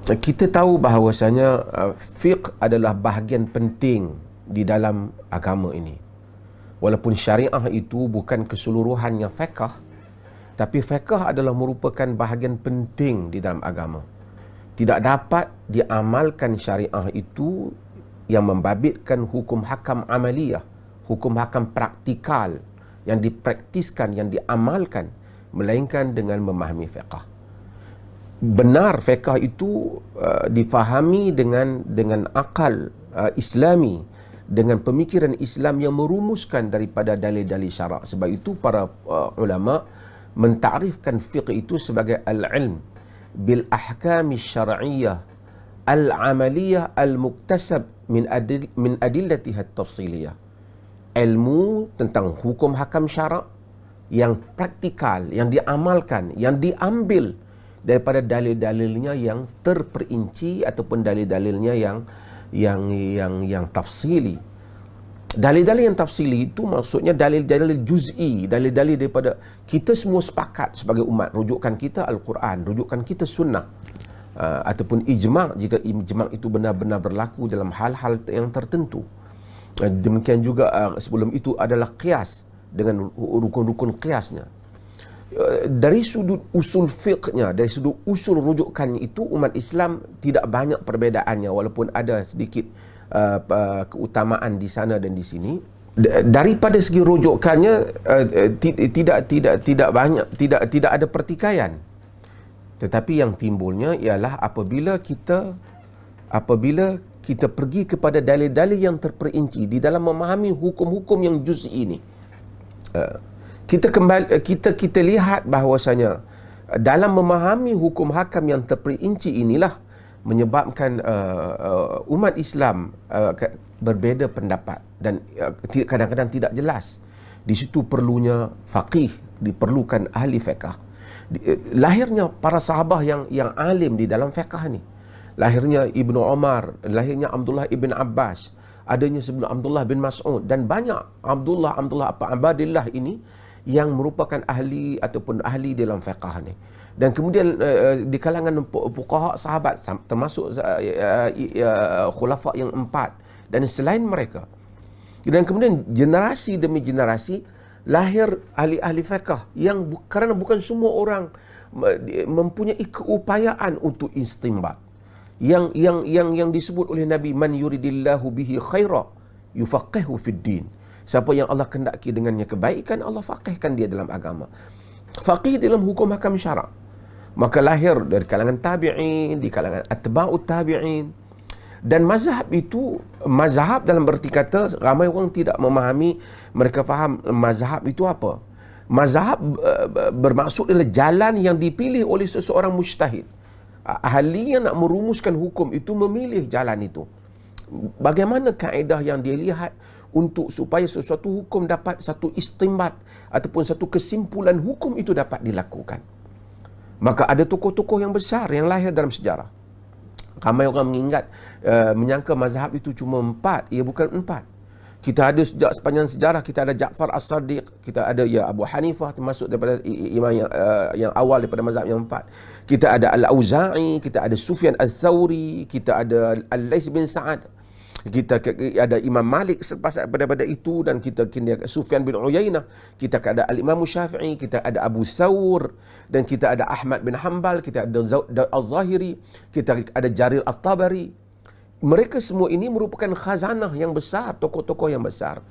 Kita tahu bahawasanya fiqh adalah bahagian penting di dalam agama ini. Walaupun syariah itu bukan keseluruhannya fiqh, tapi fiqh adalah merupakan bahagian penting di dalam agama. Tidak dapat diamalkan syariah itu yang membabitkan hukum hakam amaliyah, hukum hakam praktikal yang dipraktiskan, yang diamalkan, melainkan dengan memahami fiqh. Benar fiqh itu difahami dengan akal Islami, dengan pemikiran Islam yang merumuskan daripada dalil-dalil syarak. Sebab itu para ulama mentarifkan fiqh itu sebagai al-ilm bil ahkam syar'iyyah al-amaliyah al-muktasab min adillatiha at-tafsiliyah. Ilmu tentang hukum hakam syarak yang praktikal, yang diamalkan, yang diambil daripada dalil-dalilnya yang terperinci ataupun dalil-dalilnya yang tafsili. Dalil-dalil yang tafsili itu maksudnya dalil-dalil juz'i, dalil-dalil daripada kita semua sepakat sebagai umat. Rujukan kita Al-Quran, rujukan kita sunnah, ataupun ijma' jika ijma' itu benar-benar berlaku dalam hal-hal yang tertentu. Demikian juga sebelum itu adalah qiyas dengan rukun-rukun qiyasnya. Dari sudut usul fiqhnya, dari sudut usul rujukannya itu, umat Islam tidak banyak perbedaannya, walaupun ada sedikit keutamaan di sana dan di sini. Daripada segi rujukannya tidak banyak, tidak ada pertikaian. Tetapi yang timbulnya ialah apabila kita pergi kepada dalil-dalil yang terperinci di dalam memahami hukum-hukum yang juz'i ini. Kita lihat bahawasanya dalam memahami hukum hakam yang terperinci inilah menyebabkan umat Islam berbeza pendapat dan kadang-kadang tidak jelas. Di situ perlunya faqih, diperlukan ahli fiqh. Lahirnya para sahabat yang alim di dalam fiqh ni. Lahirnya Ibnu Umar, lahirnya Abdullah ibn Abbas, adanya sebelum Abdullah bin Mas'ud, dan banyak Abadillah ini yang merupakan ahli ataupun ahli dalam fiqh ni. Dan kemudian di kalangan fuqaha sahabat, termasuk khulafa yang 4 dan selain mereka. Dan kemudian generasi demi generasi lahir ahli-ahli fiqh yang kerana bukan semua orang mempunyai keupayaan untuk istinbat. Yang disebut oleh Nabi, man yuridillahu bihi khaira yufaqihu fid din. Siapa yang Allah kendaki dengannya kebaikan, Allah faqihkan dia dalam agama. Faqih dalam hukum hakam syarak. Maka lahir dari kalangan tabi'in, di kalangan atba'ut tabi'in. Dan mazhab itu, mazhab dalam berarti kata, ramai orang tidak memahami, mereka faham mazhab itu apa. Mazhab bermaksud adalah jalan yang dipilih oleh seseorang mujtahid. Ahli yang nak merumuskan hukum itu memilih jalan itu. Bagaimana kaedah yang dia lihat untuk supaya sesuatu hukum dapat satu istimbat ataupun satu kesimpulan hukum itu dapat dilakukan. Maka ada tokoh-tokoh yang besar yang lahir dalam sejarah. Ramai orang menyangka mazhab itu cuma 4. Ia bukan 4. Kita ada sepanjang sejarah, kita ada Ja'far As-Sadiq, kita ada Abu Hanifah, termasuk daripada imam yang awal daripada mazhab yang 4. Kita ada Al-Auza'i, kita ada Sufyan Al-Thawri, kita ada Al-Laits bin Sa'ad, kita ada Imam Malik selepas daripada itu, dan kita Sufyan bin Uyainah, kita ada Al-Imam Syafi'i, kita ada Abu Thawr, dan kita ada Ahmad bin Hanbal, kita ada Al-Zahiri, kita ada Jarir At-Tabari. Mereka semua ini merupakan khazanah yang besar, tokoh-tokoh yang besar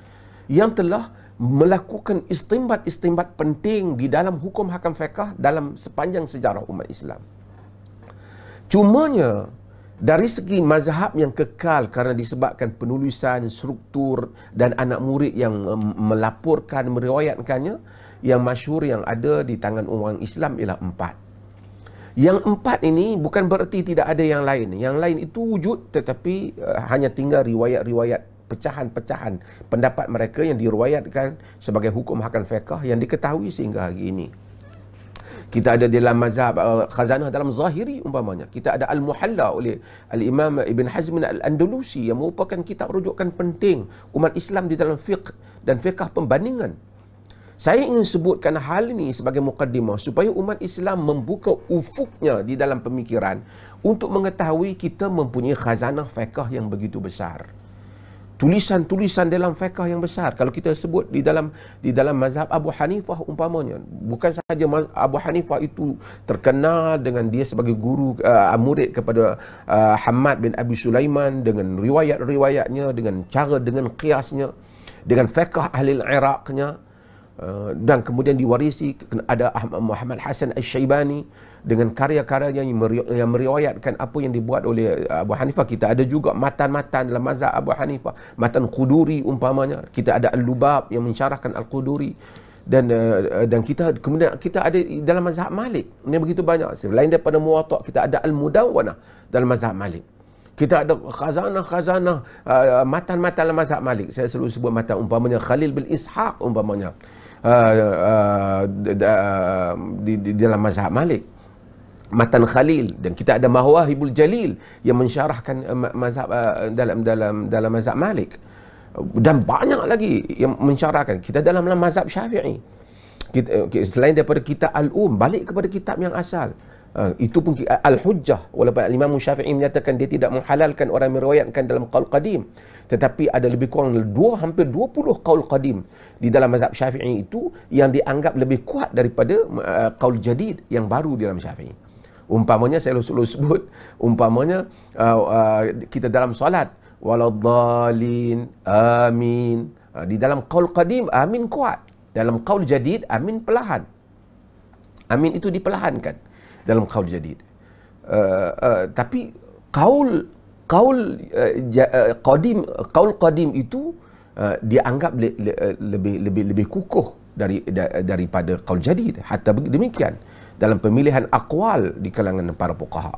yang telah melakukan istinbat-istinbat penting di dalam hukum hakam fiqh dalam sepanjang sejarah umat Islam. Cumanya dari segi mazhab yang kekal kerana disebabkan penulisan, struktur dan anak murid yang melaporkan, meriwayatkannya, yang masyhur yang ada di tangan orang Islam ialah 4. Yang 4 ini bukan bererti tidak ada yang lain. Yang lain itu wujud, tetapi hanya tinggal riwayat-riwayat, pecahan-pecahan pendapat mereka yang diriwayatkan sebagai hukum hakam fiqh yang diketahui sehingga hari ini. Kita ada dalam mazhab khazanah dalam Zahiri umpamanya. Kita ada Al-Muhalla oleh Al-Imam Ibn Hazm Al-Andalusi yang merupakan kitab rujukan penting umat Islam di dalam fiqh dan fiqh pembandingan. Saya ingin sebutkan hal ini sebagai mukaddimah supaya umat Islam membuka ufuknya di dalam pemikiran untuk mengetahui kita mempunyai khazanah fiqh yang begitu besar. Tulisan-tulisan dalam fiqh yang besar. Kalau kita sebut di dalam mazhab Abu Hanifah umpamanya, bukan sahaja Abu Hanifah itu terkenal dengan dia sebagai guru murid kepada Hamad bin Abi Sulaiman, dengan riwayat-riwayatnya, dengan qiyasnya, dengan fiqh ahli Iraqnya, dan kemudian diwarisi ada Muhammad Hasan Al-Syaibani dengan karya-karyanya yang meriwayatkan apa yang dibuat oleh Abu Hanifah. Kita ada juga matan-matan dalam mazhab Abu Hanifah, matan Quduri umpamanya. Kita ada Al-Lubab yang mensyarahkan Al-Quduri, dan kemudian kita ada dalam mazhab Malik. Ini begitu banyak. Selain daripada Muwatta, kita ada Al-Mudawwanah dalam mazhab Malik. Kita ada khazanah matan-matan dalam mazhab Malik. Saya selalu sebut matan umpamanya Khalil bin Ishaq umpamanya di dalam mazhab Malik, matan Khalil. Dan kita ada Mawahibul Jalil yang mensyarahkan mazhab dalam mazhab Malik, dan banyak lagi yang mensyarahkan. Kita dalam mazhab Syafi'i, selain daripada kitab balik kepada kitab yang asal. Itu pun Al-Hujjah, walaupun Imam Syafi'i menyatakan dia tidak menghalalkan orang meriwayatkan dalam qaul qadim, tetapi ada lebih kurang hampir 20 qaul qadim di dalam mazhab Syafi'i itu yang dianggap lebih kuat daripada qaul jadid yang baru di dalam Syafi'i. Umpamanya saya selalu sebut, umpamanya kita dalam solat waladhdallin amin, di dalam qaul qadim amin kuat, dalam qaul jadid amin perlahan. Amin itu diperlahankan dalam qaul jadid. Tapi qaul qadim itu dianggap lebih kukuh daripada qaul jadid. Hatta demikian dalam pemilihan aqwal di kalangan para fuqaha.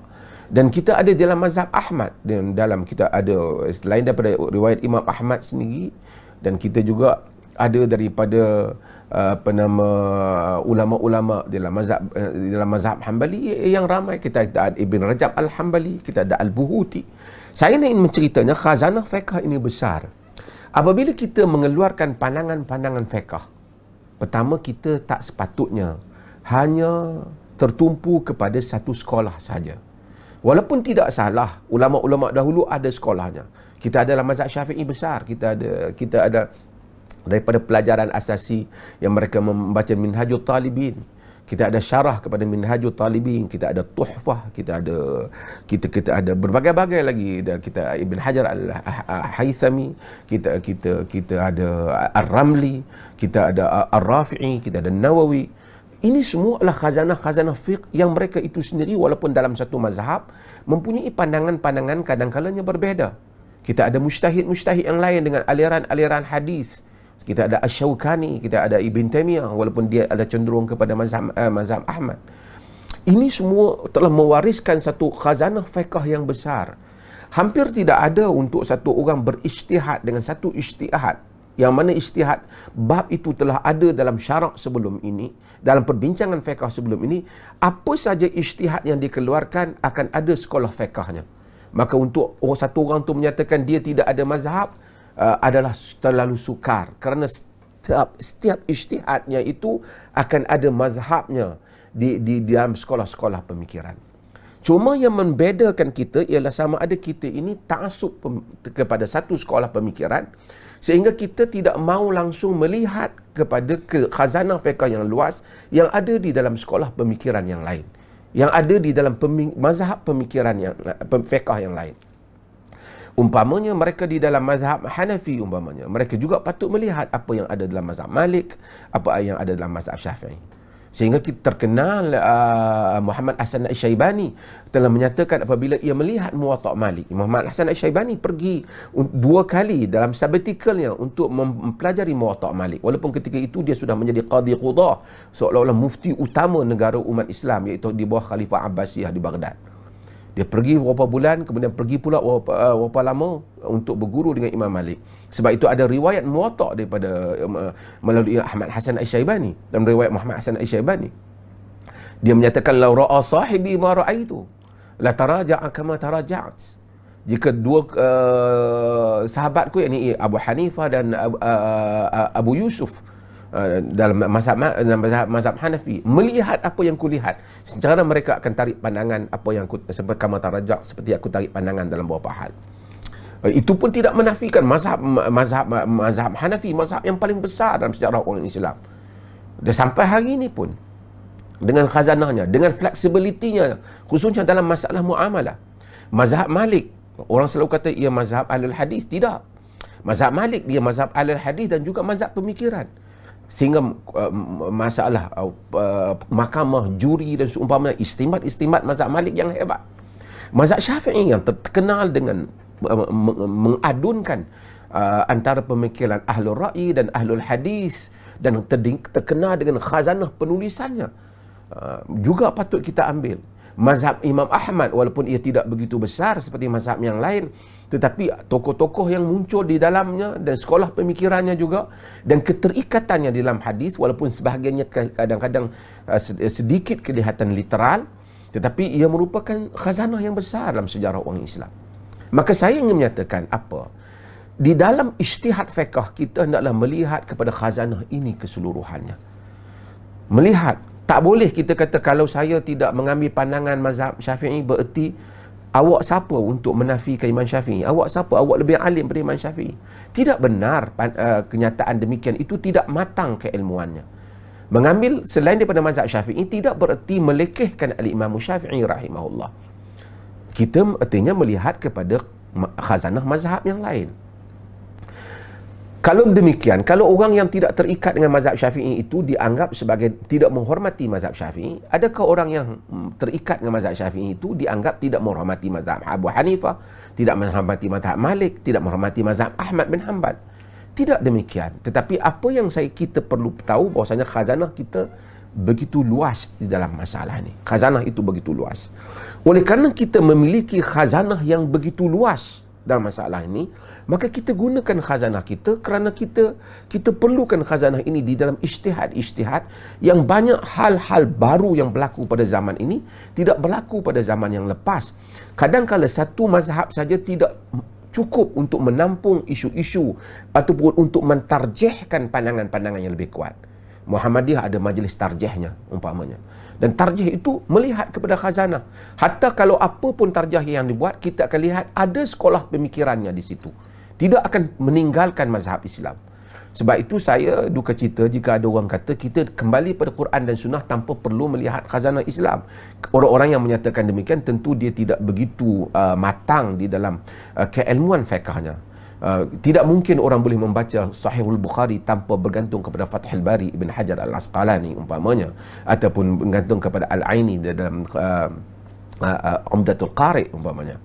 Dan kita ada dalam mazhab Ahmad, dan dalam kita ada selain daripada riwayat Imam Ahmad sendiri, dan kita juga ada daripada ulama-ulama dalam mazhab Hanbali yang ramai. Kita ada Ibn Rajab Al-Hanbali, kita ada Al-Buhuti. Saya ingin menceritanya khazanah fiqh ini besar. Apabila kita mengeluarkan pandangan-pandangan fiqh, pertama, kita tak sepatutnya hanya tertumpu kepada satu sekolah saja. Walaupun tidak salah, ulama-ulama dahulu ada sekolahnya. Kita ada dalam mazhab Syafi'i besar, kita ada daripada pelajaran asasi yang mereka membaca Minhajul Talibin. Kita ada syarah kepada Minhajul Talibin, kita ada Tuhfah, kita ada berbagai-bagai lagi. Dan kita Ibn Hajar Al-Haythami, kita ada Ar-Ramli, kita ada Ar-Rafi'i, kita ada Nawawi. Ini semua adalah khazanah fiqh yang mereka itu sendiri walaupun dalam satu mazhab mempunyai pandangan-pandangan kadang-kalanya berbeza. Kita ada mujtahid-mujtahid yang lain dengan aliran-aliran hadis. Kita ada Asy-Syaukani, kita ada Ibn Taimiyah, walaupun dia ada cenderung kepada mazhab Ahmad. Ini semua telah mewariskan satu khazanah fiqh yang besar. Hampir tidak ada untuk satu orang berijtihad dengan satu ijtihad, yang mana ijtihad bab itu telah ada dalam syarak sebelum ini, dalam perbincangan fiqh sebelum ini. Apa saja ijtihad yang dikeluarkan akan ada sekolah fiqhnya. Maka untuk satu orang tu menyatakan dia tidak ada mazhab, adalah terlalu sukar, kerana setiap ijtihadnya itu akan ada mazhabnya di dalam sekolah-sekolah pemikiran. Cuma yang membedakan kita ialah sama ada kita ini ta'assub kepada satu sekolah pemikiran, sehingga kita tidak mahu langsung melihat kepada khazanah fiqh yang luas yang ada di dalam sekolah pemikiran yang lain, yang ada di dalam mazhab pemikiran yang fiqh yang lain. Umpamanya mereka di dalam mazhab Hanafi umpamanya, mereka juga patut melihat apa yang ada dalam mazhab Malik, apa yang ada dalam mazhab Syafi'i. Sehingga kita terkenal Muhammad Hasan Al-Syaibani telah menyatakan apabila ia melihat Muwatta Malik, Muhammad Hasan Al-Syaibani pergi 2 kali dalam sabbatikalnya untuk mempelajari Muwatta Malik. Walaupun ketika itu dia sudah menjadi qadhi qudah, seolah-olah mufti utama negara umat Islam, iaitu di bawah Khalifah Abbasiyah di Baghdad. Dia pergi beberapa bulan, kemudian pergi pula beberapa lama untuk berguru dengan Imam Malik. Sebab itu ada riwayat Muwatta daripada melalui Ahmad Hasan Al-Syaibani. Dalam riwayat Muhammad Hasan Al-Syaibani, dia menyatakan, "Lau ra'a sahibi ma ra'aitu, la taraja'a kama taraja'at." Jika dua sahabatku, yakni Abu Hanifah dan Abu Yusuf, dalam mazhab Hanafi, melihat apa yang kulihat, secara mereka akan tarik pandangan apa yang seperti kama tarajjah, seperti aku tarik pandangan dalam beberapa hal. Itu pun tidak menafikan mazhab Hanafi, mazhab yang paling besar dalam sejarah orang Islam. Dan sampai hari ini pun, dengan khazanahnya, dengan fleksibilitinya, khususnya dalam masalah muamalah. Mazhab Malik, orang selalu kata ia mazhab Ahlul Hadis. Tidak. Mazhab Malik dia mazhab Ahlul Hadis dan juga mazhab pemikiran. Sehingga masalah mahkamah, juri dan seumpamanya, istimbat mazhab Malik yang hebat. Mazhab Syafi'i yang terkenal dengan mengadunkan antara pemikiran Ahlul Ra'i dan Ahlul Hadis, dan terkenal dengan khazanah penulisannya, juga patut kita ambil. Mazhab Imam Ahmad, walaupun ia tidak begitu besar seperti mazhab yang lain, tetapi tokoh-tokoh yang muncul di dalamnya dan sekolah pemikirannya juga, dan keterikatannya di dalam hadis, walaupun sebahagiannya kadang-kadang sedikit kelihatan literal, tetapi ia merupakan khazanah yang besar dalam sejarah orang Islam. Maka saya ingin menyatakan apa? Di dalam ijtihad fiqh kita hendaklah melihat kepada khazanah ini keseluruhannya. Melihat, tak boleh kita kata kalau saya tidak mengambil pandangan mazhab Syafi'i, bererti awak siapa untuk menafikan Imam Syafi'i? Awak siapa? Awak lebih alim daripada Imam Syafi'i? Tidak benar kenyataan demikian. Itu tidak matang keilmuannya. Mengambil selain daripada mazhab Syafi'i tidak bererti melekehkan Al-Imam Syafi'i rahimahullah. Kita artinya melihat kepada khazanah mazhab yang lain. Kalau demikian, kalau orang yang tidak terikat dengan mazhab Syafi'i itu dianggap sebagai tidak menghormati mazhab Syafi'i, adakah orang yang terikat dengan mazhab Syafi'i itu dianggap tidak menghormati mazhab Abu Hanifah, tidak menghormati mazhab Malik, tidak menghormati mazhab Ahmad bin Hanbal? Tidak demikian. Tetapi apa yang kita perlu tahu bahwasanya khazanah kita begitu luas di dalam masalah ini. Khazanah itu begitu luas. Oleh kerana kita memiliki khazanah yang begitu luas dalam masalah ini, maka kita gunakan khazanah kita kerana kita perlukan khazanah ini di dalam ijtihad yang banyak hal-hal baru yang berlaku pada zaman ini tidak berlaku pada zaman yang lepas. Kadang-kala satu mazhab saja tidak cukup untuk menampung isu-isu ataupun untuk mentarjihkan pandangan-pandangan yang lebih kuat. Muhammadiyah ada majlis tarjihnya umpamanya. Dan tarjih itu melihat kepada khazanah. Hatta kalau apa pun tarjih yang dibuat, kita akan lihat ada sekolah pemikirannya di situ. Tidak akan meninggalkan mazhab Islam. Sebab itu saya duka cita jika ada orang kata kita kembali pada Quran dan Sunnah tanpa perlu melihat khazanah Islam. Orang-orang yang menyatakan demikian tentu dia tidak begitu matang di dalam keilmuan fiqhnya. Tidak mungkin orang boleh membaca Sahihul Bukhari tanpa bergantung kepada Fathul Bari Ibn Hajar Al-Asqalani umpamanya, ataupun bergantung kepada Al-Aini dalam Umdatul Qari umpamanya.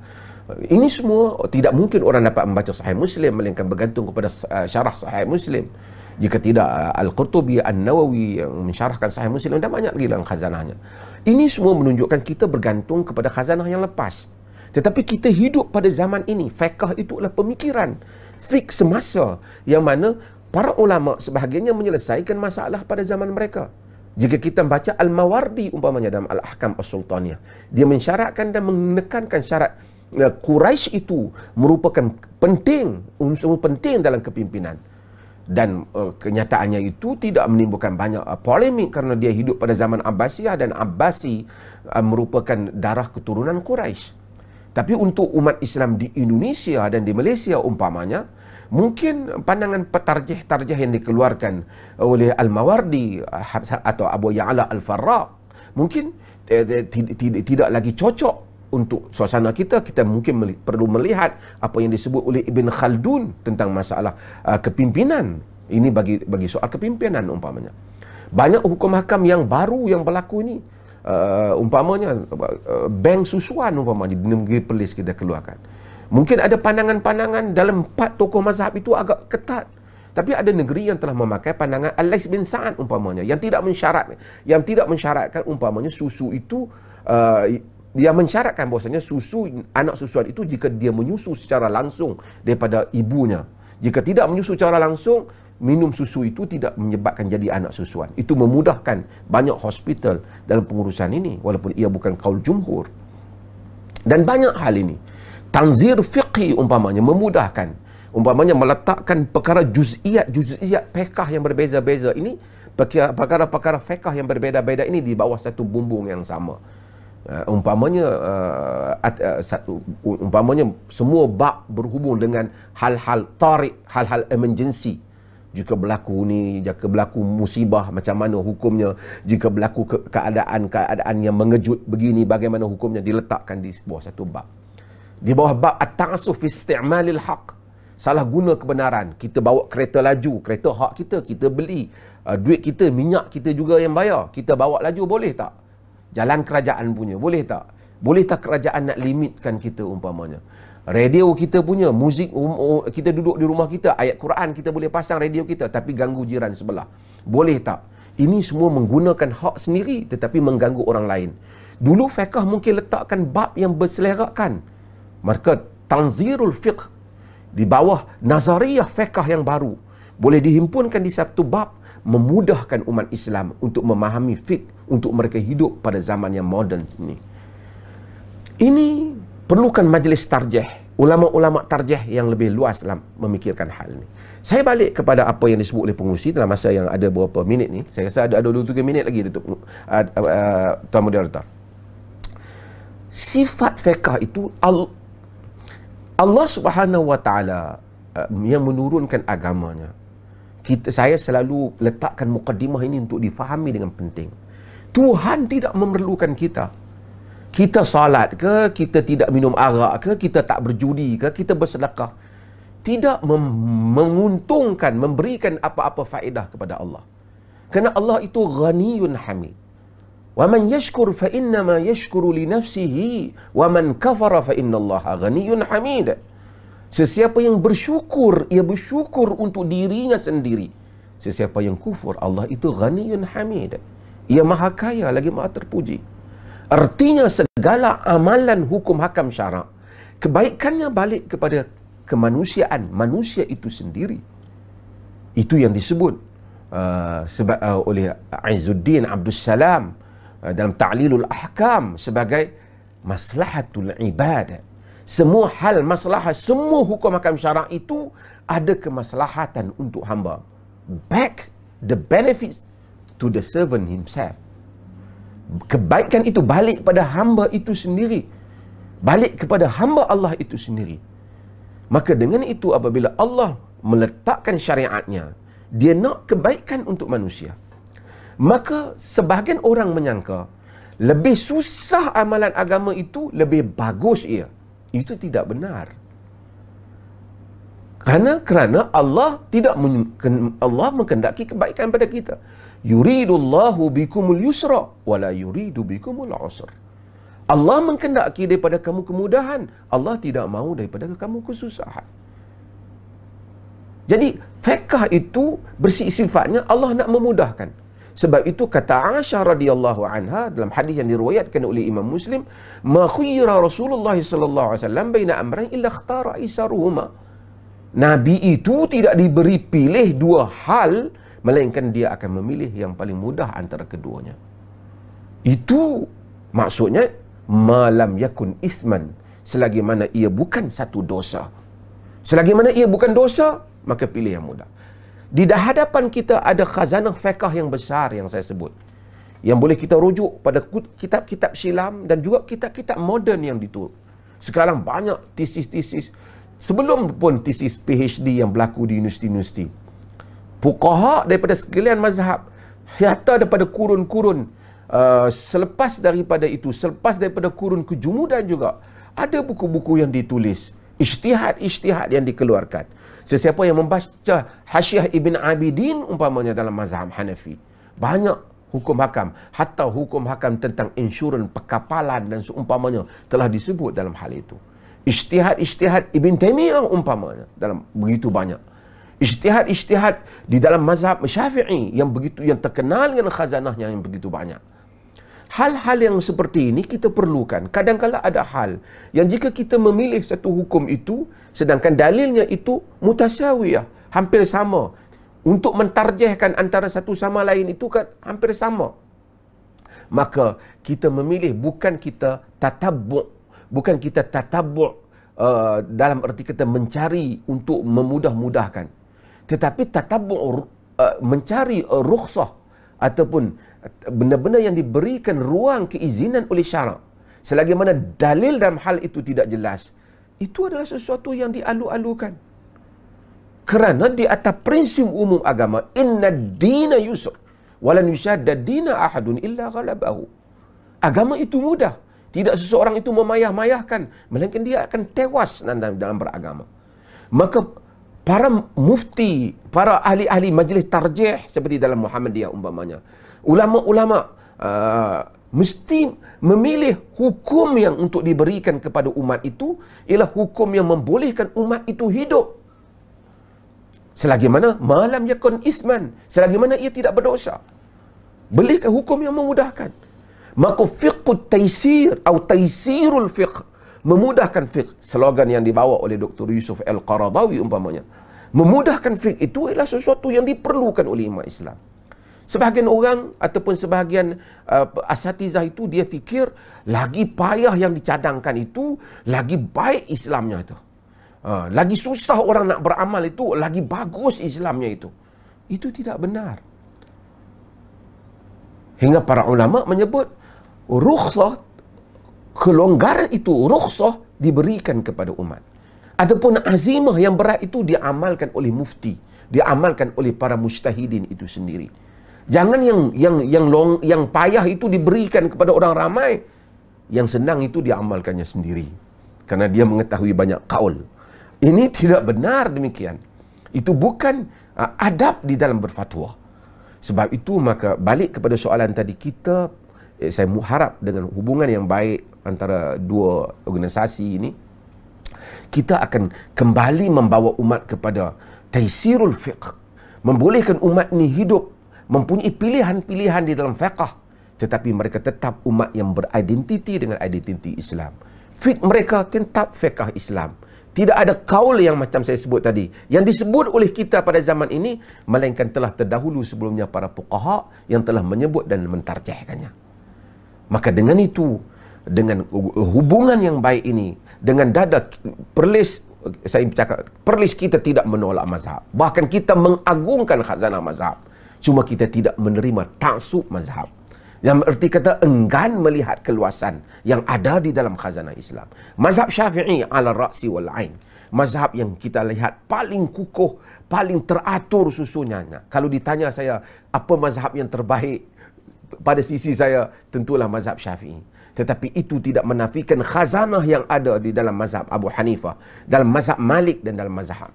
Ini semua tidak mungkin orang dapat membaca Sahih Muslim melainkan bergantung kepada syarah Sahih Muslim. Jika tidak Al-Qurtubi, An-Nawawi yang mensyarahkan Sahih Muslim, dan banyak lagi dalam khazanahnya. Ini semua menunjukkan kita bergantung kepada khazanah yang lepas. Tetapi kita hidup pada zaman ini. Fiqh itu adalah pemikiran fiqh semasa yang mana para ulama sebahagiannya menyelesaikan masalah pada zaman mereka. Jika kita membaca Al-Mawardi umpamanya dalam Al-Ahkam As-Sultaniyah, dia mensyaratkan dan menekankan syarat Quraisy itu merupakan unsur penting dalam kepimpinan. Dan kenyataannya itu tidak menimbulkan banyak polemik kerana dia hidup pada zaman Abbasiyah, dan Abbasi merupakan darah keturunan Quraisy. Tapi untuk umat Islam di Indonesia dan di Malaysia umpamanya, mungkin pandangan tarjih yang dikeluarkan oleh Al-Mawardi atau Abu Ya'la Al-Farraq mungkin tidak lagi cocok untuk suasana kita. Kita mungkin perlu melihat apa yang disebut oleh Ibn Khaldun tentang masalah kepimpinan. Ini bagi soal kepimpinan umpamanya. Banyak hukum hakam yang baru yang berlaku ini. Umpamanya bank susuan umpamanya di negeri Perlis kita keluarkan. Mungkin ada pandangan-pandangan dalam 4 tokoh mazhab itu agak ketat. Tapi ada negeri yang telah memakai pandangan Al-Lais bin Sa'ad umpamanya yang tidak mensyaratkan umpamanya susu itu dia mensyaratkan bahwasanya susu anak susuan itu jika dia menyusu secara langsung daripada ibunya. Jika tidak menyusu secara langsung, minum susu itu tidak menyebabkan jadi anak susuan. Itu memudahkan banyak hospital dalam pengurusan ini, walaupun ia bukan qaul jumhur. Dan banyak hal ini. Tanzir fiqhi umpamanya memudahkan. Umpamanya meletakkan perkara juz'iyat fiqh yang berbeza-beza ini, perkara-perkara fiqh yang berbeza-beza ini di bawah satu bumbung yang sama. Umpamanya semua bab berhubung dengan hal-hal tarik, hal-hal emergency. Jika berlaku ni, jika berlaku musibah, macam mana hukumnya? Jika berlaku keadaan yang mengejut begini, bagaimana hukumnya? Diletakkan di bawah satu bab. Di bawah bab at-ta'assuf fi isti'malil haq. Salah guna kebenaran. Kita bawa kereta laju, kereta hak kita, kita beli. Duit kita, minyak kita juga yang bayar. Kita bawa laju, boleh tak? Jalan kerajaan punya, boleh tak? Boleh tak kerajaan nak limitkan kita umpamanya? Radio kita punya, muzik, kita duduk di rumah kita, ayat Quran kita boleh pasang radio kita, tapi ganggu jiran sebelah. Boleh tak? Ini semua menggunakan hak sendiri, tetapi mengganggu orang lain. Dulu fiqh mungkin letakkan bab yang berselerakan. Maka tanzirul fiqh, di bawah nazariyah fiqh yang baru, boleh dihimpunkan di satu bab, memudahkan umat Islam untuk memahami fiqh, untuk mereka hidup pada zaman yang moden ini. Ini perlukan majlis tarjih, ulama-ulama tarjih yang lebih luas dalam memikirkan hal ini. Saya balik kepada apa yang disebut oleh pengurusi dalam masa yang ada beberapa minit ni. Saya rasa ada 23 minit lagi Tuan Moderator. Sifat fiqh itu Allah Subhanahu wa taala yang menurunkan agamanya. Saya selalu letakkan mukadimah ini untuk difahami dengan penting. Tuhan tidak memerlukan kita. Kita salat ke, kita tidak minum arak ke, kita tak berjudi ke, kita bersedekah, tidak menguntungkan, memberikan apa-apa faedah kepada Allah. Kerana Allah itu ghaniyun hamid. Wa man yashkur fa innama yashkuru li nafsihi wa man kafara fa innallaha ghaniyun hamid. Sesiapa yang bersyukur, ia bersyukur untuk dirinya sendiri. Sesiapa yang kufur, Allah itu ghaniyun hamid. Ia maha kaya lagi maha terpuji. Artinya segala amalan hukum hakam syarak, kebaikannya balik kepada kemanusiaan, manusia itu sendiri. Itu yang disebut oleh Izzuddin Abdus Salam dalam Ta'lilul Ahkam sebagai maslahatul ibad. Semua hal masalah, semua hukum hakam syarak itu ada kemaslahatan untuk hamba. Back the benefits to the servant himself. Kebaikan itu balik pada hamba itu sendiri, balik kepada hamba Allah itu sendiri. Maka dengan itu apabila Allah meletakkan syariatnya, dia nak kebaikan untuk manusia, maka sebahagian orang menyangka lebih susah amalan agama itu, lebih bagus ia. Itu tidak benar. Kerana Allah Allah menghendaki kebaikan pada kita. Yuridullahu bikumul yusra wala yuridu bikumul usra. Allah menghendaki daripada kamu kemudahan, Allah tidak mahu daripada kamu kesusahan. Jadi fiqh itu bersifatnya Allah nak memudahkan. Sebab itu kata Aisyah radhiyallahu anha dalam hadis yang diriwayatkan oleh Imam Muslim, ma khuyira Rasulullah sallallahu alaihi wasallam baina amrayn illa ikhtara aisaruhuma. Nabi itu tidak diberi pilih dua hal, melainkan dia akan memilih yang paling mudah antara keduanya. Itu maksudnya malam yakun isman, selagi mana ia bukan satu dosa. Selagi mana ia bukan dosa, maka pilih yang mudah. Di hadapan kita ada khazanah fiqh yang besar yang saya sebut, yang boleh kita rujuk pada kitab-kitab silam dan juga kitab-kitab moden yang ditulis. Sekarang banyak tesis-tesis, sebelum pun tesis PhD yang berlaku di universiti-universiti. Fuqaha daripada sekalian mazhab, hatta daripada kurun-kurun selepas daripada itu, selepas daripada kurun kejumudan juga, ada buku-buku yang ditulis, ijtihad-ijtihad yang dikeluarkan. Sesiapa yang membaca Hasyiah Ibn Abidin umpamanya dalam mazhab Hanafi, banyak hukum hakam, hatta hukum hakam tentang insurans perkapalan dan seumpamanya telah disebut dalam hal itu. Ijtihad-ijtihad Ibn Taimiyah umpamanya dalam begitu banyak. Ijtihad-ijtihad di dalam mazhab Syafi'i yang terkenal dengan khazanahnya yang begitu banyak. Hal-hal yang seperti ini kita perlukan. Kadang-kadang ada hal yang jika kita memilih satu hukum itu, sedangkan dalilnya itu mutasawiyah, hampir sama. Untuk mentarjihkan antara satu sama lain itu kan hampir sama. Maka kita memilih bukan kita tatabbu', dalam erti kata mencari untuk memudah-mudahkan, tetapi tatabu' mencari rukhsah ataupun benda-benda yang diberikan ruang keizinan oleh syarak, selagi mana dalil dalam hal itu tidak jelas, itu adalah sesuatu yang dialu-alukan. Kerana di atas prinsip umum agama, inna dina yusr walan yushadda dina ahadun illa ghalabahu. Agama itu mudah, tidak seseorang itu memayah-mayahkan, melainkan dia akan tewas dalam beragama. Maka para mufti, para ahli-ahli majlis tarjih seperti dalam Muhammadiyah umpamanya, ulama-ulama mesti memilih hukum yang untuk diberikan kepada umat itu ialah hukum yang membolehkan umat itu hidup. Selagi mana malam yakun isman, selagi mana ia tidak berdosa. Belikan hukum yang memudahkan. Maka fiqhut taysir atau taysirul fiqh, memudahkan fiqh, slogan yang dibawa oleh Dr. Yusuf Al-Qaradawi umpamanya. Memudahkan fiqh itu adalah sesuatu yang diperlukan oleh umat Islam. Sebahagian orang ataupun sebahagian asatizah itu dia fikir lagi payah yang dicadangkan itu, lagi baik Islamnya itu. Lagi susah orang nak beramal itu, lagi bagus Islamnya itu. Itu tidak benar. Hingga para ulama menyebut rukhsah, kelonggaran itu, rukhsah diberikan kepada umat. Adapun azimah yang berat itu diamalkan oleh mufti, diamalkan oleh para mujtahidin itu sendiri. Jangan yang payah itu diberikan kepada orang ramai, yang senang itu diamalkannya sendiri karena dia mengetahui banyak kaul. Ini tidak benar demikian. Itu bukan adab di dalam berfatwa. Sebab itu maka balik kepada soalan tadi kita, saya harap dengan hubungan yang baik antara dua organisasi ini, kita akan kembali membawa umat kepada taysirul fiqh, membolehkan umat ini hidup, mempunyai pilihan-pilihan di dalam fiqh, tetapi mereka tetap umat yang beridentiti dengan identiti Islam. Fiqh mereka tetap fiqh Islam. Tidak ada kaul yang macam saya sebut tadi, yang disebut oleh kita pada zaman ini, melainkan telah terdahulu sebelumnya para fuqaha yang telah menyebut dan mentarjihkannya. Maka dengan itu, dengan hubungan yang baik ini, dengan dada perlis, saya cakap, perlis kita tidak menolak mazhab. Bahkan kita mengagungkan khazanah mazhab. Cuma kita tidak menerima ta'sub mazhab. Yang berarti kata enggan melihat keluasan yang ada di dalam khazanah Islam. Mazhab Syafi'i ala ra'si wal ain. Mazhab yang kita lihat paling kukuh, paling teratur susunannya. Kalau ditanya saya apa mazhab yang terbaik pada sisi saya, tentulah mazhab Syafi'i. Tetapi itu tidak menafikan khazanah yang ada di dalam mazhab Abu Hanifah, dalam mazhab Malik dan dalam mazhab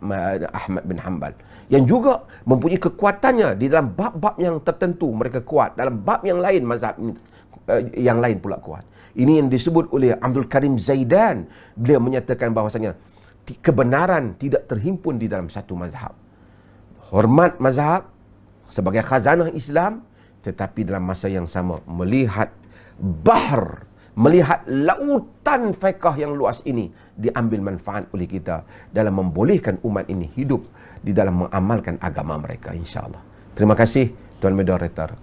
Ahmad bin Hanbal, yang juga mempunyai kekuatannya di dalam bab-bab yang tertentu. Mereka kuat dalam bab yang lain, mazhab yang lain pula kuat. Ini yang disebut oleh Abdul Karim Zaidan. Beliau menyatakan bahawasanya kebenaran tidak terhimpun di dalam satu mazhab. Hormat mazhab sebagai khazanah Islam, tetapi dalam masa yang sama melihat bahr, melihat lautan fiqh yang luas ini diambil manfaat oleh kita dalam membolehkan umat ini hidup di dalam mengamalkan agama mereka, insya-Allah. Terima kasih Tuan Moderator.